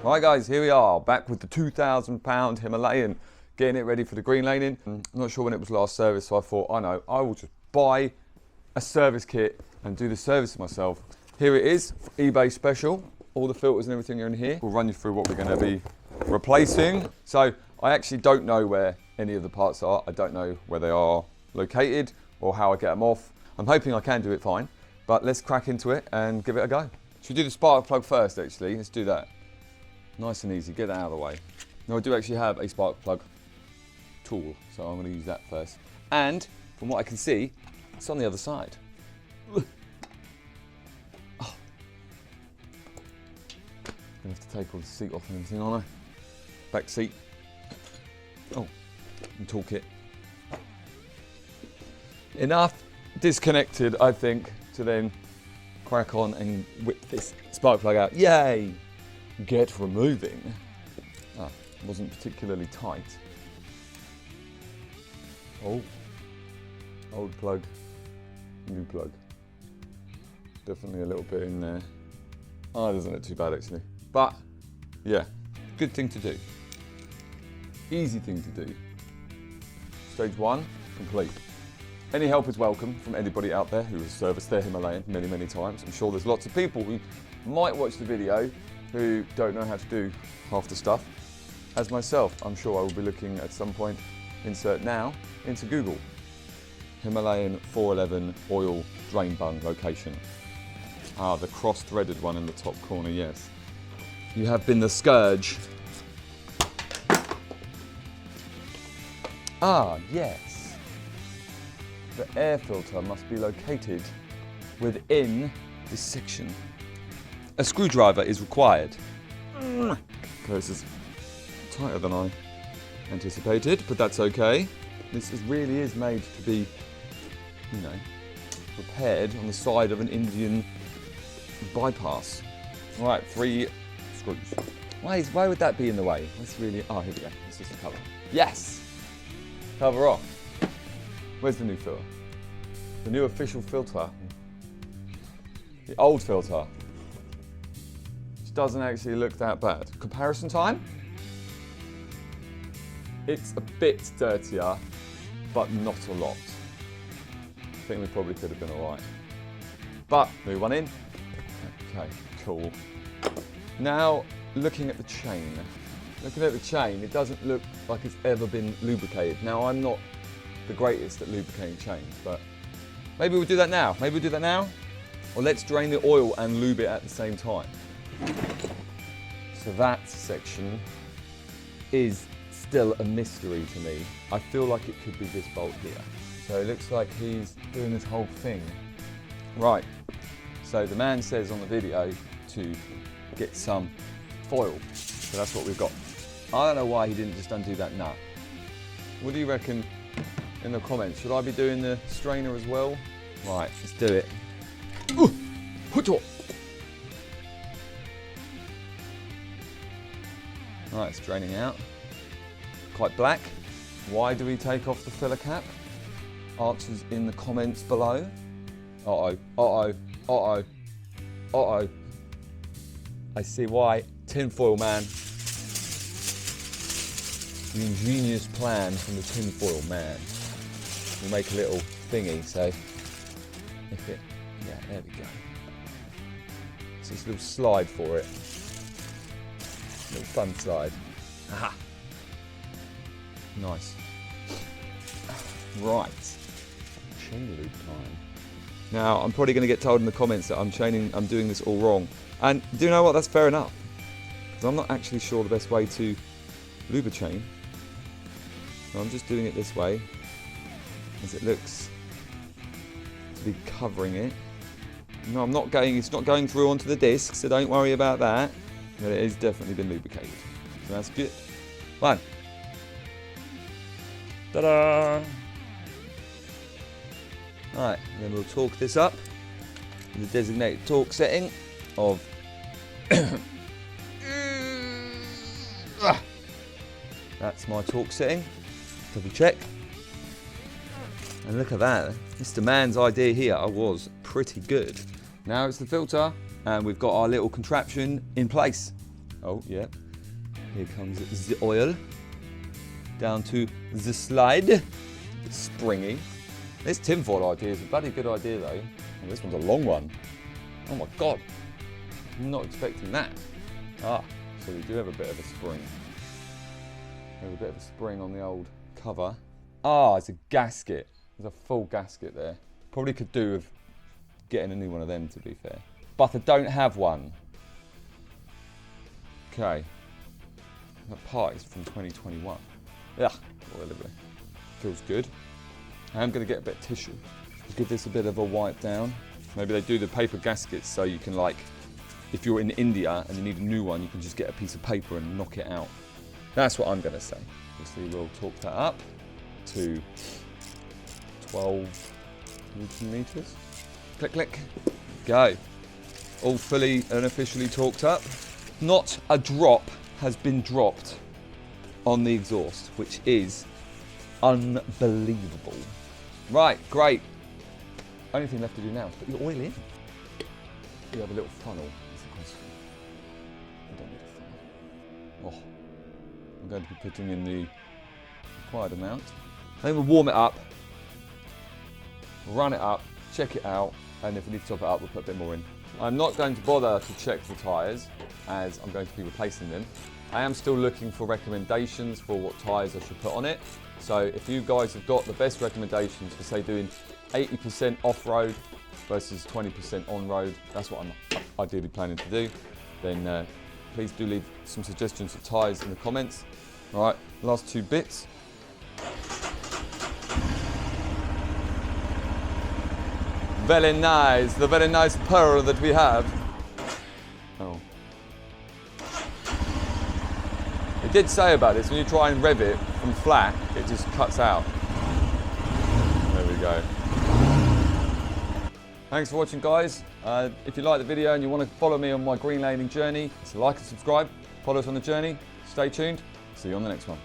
Right guys, here we are, back with the £2,000 Himalayan, getting it ready for the green laning. I'm not sure when it was last serviced, so I thought, I know, I will just buy a service kit and do the service myself. Here it is, eBay special. All the filters and everything are in here. We'll run you through what we're gonna be replacing. So I actually don't know where any of the parts are. I don't know where they are located or how I get them off. I'm hoping I can do it fine, but let's crack into it and give it a go. Should we do the spark plug first actually? Let's do that. Nice and easy, get that out of the way. Now I do actually have a spark plug tool, so I'm going to use that first. And from what I can see, it's on the other side. Oh. Gonna have to take all the seat off and everything, aren't I? Back seat. Oh, and toolkit. Enough disconnected, I think, to then crack on and whip this spark plug out. Yay! Get removing. Ah, wasn't particularly tight. Oh, old plug, new plug. Definitely a little bit in there. Oh, it doesn't look too bad actually. But, yeah, good thing to do. Easy thing to do. Stage 1, complete. Any help is welcome from anybody out there who has serviced their Himalayan many, many times. I'm sure there's lots of people who might watch the video who don't know how to do half the stuff. As myself, I'm sure I will be looking at some point, insert now, into Google. Himalayan 411 oil drain bung location. Ah, the cross-threaded one in the top corner, yes. You have been the scourge. Ah, yes. The air filter must be located within this section. A screwdriver is required. This is tighter than I anticipated, but that's okay. This really is made to be, you know, repaired on the side of an Indian bypass. All right, 3 screws. Why would that be in the way? That's really, oh, here we go. It's just a cover. Yes! Cover off. Where's the new filter? The new official filter. The old filter. Doesn't actually look that bad. Comparison time? It's a bit dirtier, but not a lot. I think we probably could have been all right. But, move one in. Okay, cool. Now, looking at the chain. Looking at the chain, it doesn't look like it's ever been lubricated. Now, I'm not the greatest at lubricating chains, but maybe we'll do that now. Maybe we'll do that now. Or let's drain the oil and lube it at the same time. So that section is still a mystery to me. I feel like it could be this bolt here. So it looks like he's doing this whole thing. Right, so the man says on the video to get some foil. So that's what we've got. I don't know why he didn't just undo that nut. What do you reckon in the comments? Should I be doing the strainer as well? Right, let's do it. Right, it's draining out. Quite black. Why do we take off the filler cap? Answers in the comments below. Uh-oh, uh-oh, uh-oh, uh-oh. I see why. Tinfoil man. The ingenious plan from the tinfoil man. We'll make a little thingy, so if it, yeah, there we go. So it's a little slide for it. Little fun slide. Aha. Nice. Right. Chain loop time. Now, I'm probably going to get told in the comments that I'm doing this all wrong. And do you know what? That's fair enough. Because I'm not actually sure the best way to lube a chain. So I'm just doing it this way, as it looks to be covering it. No, it's not going through onto the disc, so don't worry about that. But it has definitely been lubricated. So that's good. One. Ta-da! Alright, then we'll torque this up in the designated torque setting of that's my torque setting. Double check. And look at that. Mr. Man's idea here was pretty good. Now it's the filter, and we've got our little contraption in place. Oh, yeah. Here comes the oil. Down to the slide. Springy. This tinfoil idea is a bloody good idea though. Oh, this one's a long one. Oh my God. I'm not expecting that. Ah, so we do have a bit of a spring. We have a bit of a spring on the old cover. Ah, it's a gasket. There's a full gasket there. Probably could do with getting a new one of them, to be fair. But I don't have one. Okay. That part is from 2021. Yeah, feels good. I am going to get a bit of tissue. Give this a bit of a wipe down. Maybe they do the paper gaskets so you can, like, if you're in India and you need a new one, you can just get a piece of paper and knock it out. That's what I'm going to say. Obviously, we'll torque that up to 12 Newton meters. Click, click. Go. All fully and officially torqued up. Not a drop has been dropped on the exhaust, which is unbelievable. Right, great. Only thing left to do now is put your oil in. You have a little funnel. That's the question. I don't need a funnel. Oh, I'm going to be putting in the required amount. Then we'll warm it up, run it up, check it out, and if we need to top it up, we'll put a bit more in. I'm not going to bother to check the tyres, as I'm going to be replacing them. I am still looking for recommendations for what tyres I should put on it. So if you guys have got the best recommendations for, say, doing 80% off-road versus 20% on-road, that's what I'm ideally planning to do, then please do leave some suggestions for tyres in the comments. All right, last two bits. Very nice, the very nice pearl that we have. Oh. It did say about this, when you try and rev it from flat, it just cuts out. There we go. Thanks for watching, guys. If you like the video and you want to follow me on my green laning journey, so like and subscribe, follow us on the journey, stay tuned, see you on the next one.